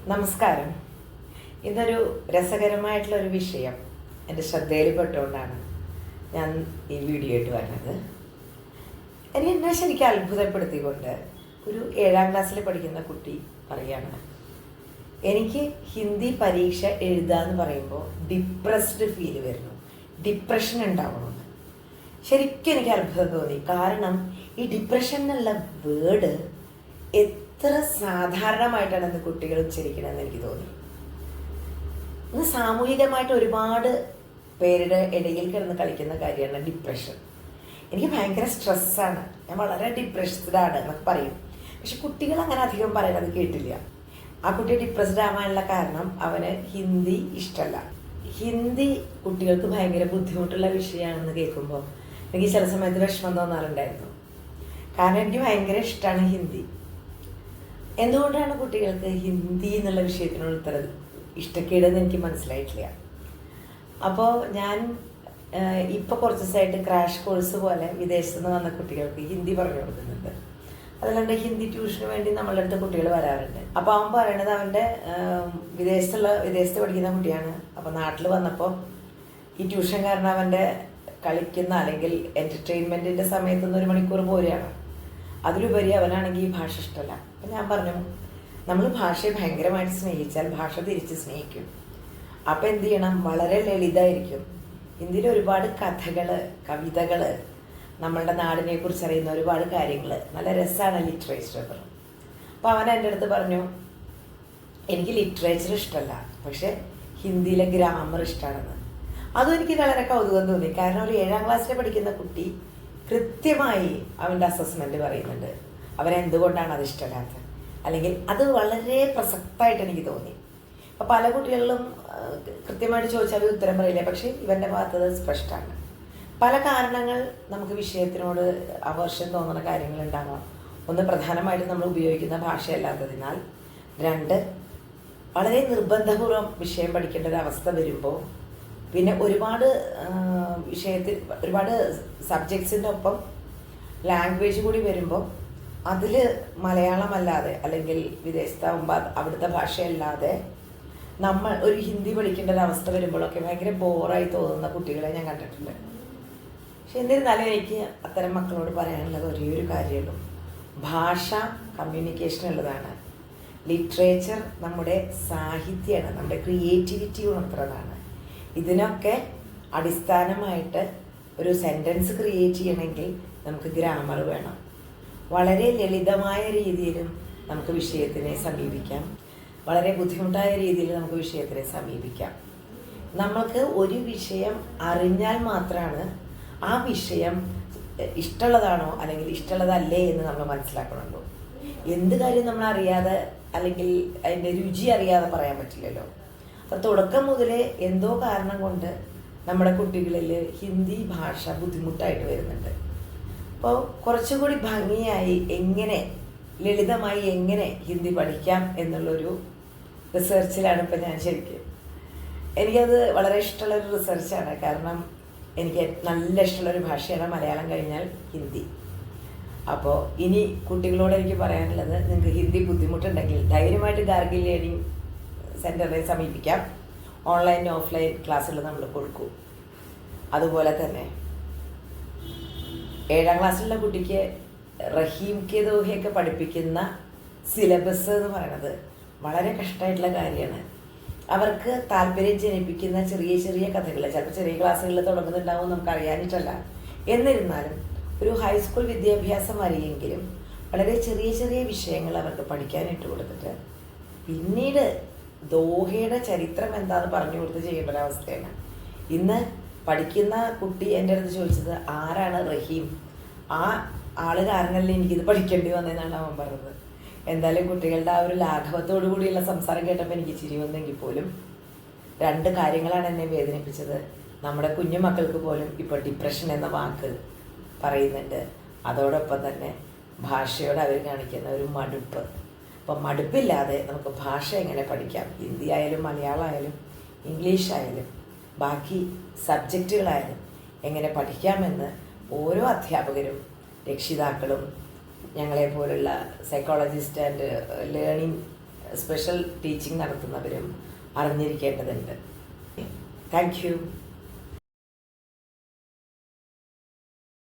നമസ്കാരം. ഇതൊരു രസകരമായിട്ടുള്ളൊരു വിഷയം എൻ്റെ ശ്രദ്ധയിൽപ്പെട്ടുകൊണ്ടാണ് ഞാൻ ഈ വീഡിയോ ആയിട്ട് വരുന്നത്. എന്നെ ശരിക്കും അത്ഭുതപ്പെടുത്തിക്കൊണ്ട് ഒരു 7ാം ക്ലാസ്സിൽ പഠിക്കുന്ന കുട്ടി പറയുകയാണ്, എനിക്ക് ഹിന്ദി പരീക്ഷ എഴുതാന്ന് പറയുമ്പോൾ ഡിപ്രസ്ഡ് ഫീൽ വരുന്നു, ഡിപ്രഷൻ ഉണ്ടാവണമെന്ന്. ശരിക്കും എനിക്ക് അത്ഭുതം തോന്നി. കാരണം ഈ ഡിപ്രഷൻ എന്നുള്ള വേർഡ് എത്ര സാധാരണമായിട്ടാണ് ഇന്ന് കുട്ടികൾ ഉച്ചരിക്കണമെന്ന് എനിക്ക് തോന്നി. ഇന്ന് സാമൂഹികമായിട്ട് ഒരുപാട് പേരുടെ ഇടയിൽ കിടന്ന് കളിക്കുന്ന കാര്യമാണ് ഡിപ്രഷൻ. എനിക്ക് ഭയങ്കര സ്ട്രെസ്സാണ്, ഞാൻ വളരെ ഡിപ്രസ്ഡാണ് എന്നൊക്കെ പറയും. പക്ഷെ കുട്ടികൾ അങ്ങനെ അധികം പറയുന്നത് കേട്ടില്ല. ആ കുട്ടി ഡിപ്രസ്ഡ് ആവാനുള്ള കാരണം അവന് ഹിന്ദി ഇഷ്ടമല്ല. ഹിന്ദി കുട്ടികൾക്ക് ഭയങ്കര ബുദ്ധിമുട്ടുള്ള വിഷയമാണെന്ന് കേൾക്കുമ്പോൾ എനിക്ക് ചില സമയത്ത് വിഷമം തോന്നാറുണ്ടായിരുന്നു. കാരണം എനിക്ക് ഭയങ്കര ഇഷ്ടമാണ് ഹിന്ദി. എന്തുകൊണ്ടാണ് കുട്ടികൾക്ക് ഹിന്ദി എന്നുള്ള വിഷയത്തിനോട് ഇത്ര ഇഷ്ടക്കേടെന്ന് എനിക്ക് മനസ്സിലായിട്ടില്ല. അപ്പോൾ ഞാൻ ഇപ്പോൾ കുറച്ച് ദിവസമായിട്ട് ക്രാഷ് കോഴ്സ് പോലെ വിദേശത്ത് നിന്ന് വന്ന കുട്ടികൾക്ക് ഹിന്ദി പറഞ്ഞു കൊടുക്കുന്നുണ്ട്. അതല്ലാണ്ട് ഹിന്ദി ട്യൂഷന് വേണ്ടി നമ്മളുടെ അടുത്ത് കുട്ടികൾ വരാറുണ്ട്. അപ്പോൾ അവൻ പറയണത് അവൻ്റെ വിദേശത്ത് പഠിക്കുന്ന കുട്ടിയാണ്. അപ്പോൾ നാട്ടിൽ വന്നപ്പോൾ ഈ ട്യൂഷൻ കാരണം അവൻ്റെ കളിക്കുന്ന അല്ലെങ്കിൽ എൻ്റർടൈൻമെൻറ്റിൻ്റെ സമയത്തുനിന്ന് 1 മണിക്കൂർ പോരുകയാണ്. അതിലുപരി അവനാണെങ്കിൽ ഈ ഭാഷ ഇഷ്ടമല്ല. അപ്പം ഞാൻ പറഞ്ഞു, നമ്മൾ ഭാഷയെ ഭയങ്കരമായിട്ട് സ്നേഹിച്ചാൽ ഭാഷ തിരിച്ച് സ്നേഹിക്കും. അപ്പം എന്ത് ചെയ്യണം? വളരെ ലളിതമായിരിക്കും. ഹിന്ദിയിൽ ഒരുപാട് കഥകൾ, കവിതകൾ, നമ്മളുടെ നാടിനെ കുറിച്ച് അറിയുന്ന ഒരുപാട് കാര്യങ്ങൾ, നല്ല രസമാണ് ലിറ്ററേച്ചർ. അപ്പോൾ അവൻ എൻ്റെ അടുത്ത് പറഞ്ഞു, എനിക്ക് ലിറ്ററേച്ചർ ഇഷ്ടമല്ല, പക്ഷെ ഹിന്ദിയിലെ ഗ്രാമർ ഇഷ്ടമാണെന്ന്. അതും എനിക്ക് വളരെ കൗതുകം തോന്നി. കാരണം ഒരു 7ാം ക്ലാസ്സിൽ പഠിക്കുന്ന കുട്ടി കൃത്യമായി അവൻ്റെ അസസ്മെൻ്റ് പറയുന്നുണ്ട്, അവനെന്തുകൊണ്ടാണ് അത് ഇഷ്ടമല്ലാത്തത്. അല്ലെങ്കിൽ അത് വളരെ പ്രസക്തമായിട്ട് എനിക്ക് തോന്നി. അപ്പോൾ പല കുട്ടികളിലും കൃത്യമായിട്ട് ചോദിച്ചാൽ ഉത്തരം പറയില്ല. പക്ഷേ ഇവൻ്റെ ഭാഗത്ത് സ്പഷ്ടമാണ്. പല കാരണങ്ങൾ നമുക്ക് വിഷയത്തിനോട് അവേർഷൻ തോന്നുന്ന കാര്യങ്ങളുണ്ടാവാം. ഒന്ന്, പ്രധാനമായിട്ടും നമ്മൾ ഉപയോഗിക്കുന്ന ഭാഷയല്ലാത്തതിനാൽ. 2, വളരെ നിർബന്ധപൂർവ്വം വിഷയം പഠിക്കേണ്ട ഒരു അവസ്ഥ വരുമ്പോൾ, പിന്നെ ഒരുപാട് സബ്ജക്ട്സിൻ്റെ ഒപ്പം ലാംഗ്വേജ് കൂടി വരുമ്പോൾ അതിൽ മലയാളമല്ലാതെ അല്ലെങ്കിൽ വിദേശത്താകുമ്പോൾ അവിടുത്തെ ഭാഷയല്ലാതെ നമ്മൾ ഒരു ഹിന്ദി പഠിക്കേണ്ട ഒരു അവസ്ഥ വരുമ്പോഴൊക്കെ ഭയങ്കര ബോറായി തോന്നുന്ന കുട്ടികളെ ഞാൻ കണ്ടിട്ടുണ്ട്. പക്ഷെ എന്നിരുന്നാലും എനിക്ക് അത്തരം മക്കളോട് പറയാനുള്ളത് ഒരേ ഒരു കാര്യമുള്ളൂ, ഭാഷ കമ്മ്യൂണിക്കേഷൻ ഉള്ളതാണ്. ലിറ്ററേച്ചർ നമ്മുടെ സാഹിത്യമാണ്, നമ്മുടെ ക്രിയേറ്റിവിറ്റി ഉണർത്തുന്നതാണ്. ഇതിനൊക്കെ അടിസ്ഥാനമായിട്ട് ഒരു സെൻറ്റൻസ് ക്രിയേറ്റ് ചെയ്യണമെങ്കിൽ നമുക്ക് ഗ്രാമർ വേണം. വളരെ ലളിതമായ രീതിയിലും നമുക്ക് വിഷയത്തിനെ സമീപിക്കാം, വളരെ ബുദ്ധിമുട്ടായ രീതിയിൽ നമുക്ക് വിഷയത്തിനെ സമീപിക്കാം. നമ്മൾക്ക് ഒരു വിഷയം അറിഞ്ഞാൽ മാത്രമാണ് ആ വിഷയം ഇഷ്ടമുള്ളതാണോ അല്ലെങ്കിൽ ഇഷ്ടമുള്ളതല്ലേ എന്ന് നമ്മൾ മനസ്സിലാക്കണമല്ലോ. എന്ത് കാര്യം നമ്മൾ അറിയാതെ അല്ലെങ്കിൽ അതിൻ്റെ രുചി അറിയാതെ പറയാൻ പറ്റില്ലല്ലോ. അപ്പോൾ തുടക്കം മുതലേ എന്തോ കാരണം കൊണ്ട് നമ്മുടെ കുട്ടികളിൽ ഹിന്ദി ഭാഷ ബുദ്ധിമുട്ടായിട്ട് വരുന്നുണ്ട്. അപ്പോൾ കുറച്ചുകൂടി ഭംഗിയായി ലളിതമായി എങ്ങനെ ഹിന്ദി പഠിക്കാം എന്നുള്ളൊരു റിസർച്ചിലാണ് ഇപ്പം ഞാൻ ശരിക്കും. എനിക്കത് വളരെ ഇഷ്ടമുള്ളൊരു റിസർച്ചാണ്. കാരണം എനിക്ക് നല്ല ഇഷ്ടമുള്ളൊരു ഭാഷയാണ് മലയാളം കഴിഞ്ഞാൽ ഹിന്ദി. അപ്പോൾ ഇനി കുട്ടികളോട് എനിക്ക് പറയാനുള്ളത്, നിങ്ങൾക്ക് ഹിന്ദി ബുദ്ധിമുട്ടുണ്ടെങ്കിൽ ധൈര്യമായിട്ട് ഗാർഗിൽ ലേണിംഗ് സെൻറ്ററിനെ സമീപിക്കാം. ഓൺലൈൻ ഓഫ്ലൈൻ ക്ലാസ്സുകൾ നമ്മൾ കൊടുക്കും. അതുപോലെ തന്നെ 7ാം ക്ലാസ്സിലുള്ള കുട്ടിക്ക് റഹീം കെ ദോഹയൊക്കെ പഠിപ്പിക്കുന്ന സിലബസ് എന്ന് പറയുന്നത് വളരെ കഷ്ടമായിട്ടുള്ള കാര്യമാണ്. അവർക്ക് താല്പര്യം ജനിപ്പിക്കുന്ന ചെറിയ ചെറിയ കഥകൾ ചിലപ്പോൾ ചെറിയ ക്ലാസ്സുകളിൽ തുടങ്ങുന്നുണ്ടാവും, നമുക്ക് അറിയാനിട്ടല്ല. എന്നിരുന്നാലും ഒരു ഹൈസ്കൂൾ വിദ്യാഭ്യാസം വരെയെങ്കിലും വളരെ ചെറിയ ചെറിയ വിഷയങ്ങൾ അവർക്ക് പഠിക്കാനിട്ട് കൊടുത്തിട്ട് പിന്നീട് ദോഹയുടെ ചരിത്രം എന്താണെന്ന് പറഞ്ഞു കൊടുത്ത് ചെയ്യേണ്ട ഒരവസ്ഥയാണ്. ഇന്ന് പഠിക്കുന്ന കുട്ടി എൻ്റെ അടുത്ത് ചോദിച്ചത്, ആരാണ് റഹീം? ആ ആള് കാരണമല്ലേ എനിക്കിത് പഠിക്കേണ്ടി വന്നതെന്നാണ് അവൻ പറഞ്ഞത്. എന്തായാലും കുട്ടികളുടെ ആ ഒരു ലാഘവത്തോടു കൂടിയുള്ള സംസാരം കേട്ടപ്പോൾ എനിക്ക് ചിരി വന്നെങ്കിൽ പോലും 2 കാര്യങ്ങളാണ് എന്നെ വേദനിപ്പിച്ചത്. നമ്മുടെ കുഞ്ഞു മക്കൾക്ക് പോലും ഇപ്പോൾ ഡിപ്രഷൻ എന്ന വാക്ക് പറയുന്നുണ്ട്. അതോടൊപ്പം തന്നെ ഭാഷയോട് അവർ കാണിക്കുന്ന ഒരു മടുപ്പ്. അപ്പം മടുപ്പില്ലാതെ നമുക്ക് ഭാഷ എങ്ങനെ പഠിക്കാം, ഹിന്ദി ആയാലും മലയാളം ആയാലും ഇംഗ്ലീഷ് ആയാലും ബാക്കി സബ്ജക്റ്റുകളായാലും എങ്ങനെ പഠിക്കാമെന്ന് ഓരോ അധ്യാപകരും രക്ഷിതാക്കളും ഞങ്ങളെപ്പോലുള്ള psychologist and learning special teaching നടത്തുന്നവരും അറിഞ്ഞിരിക്കേണ്ടതുണ്ട്. Thank U.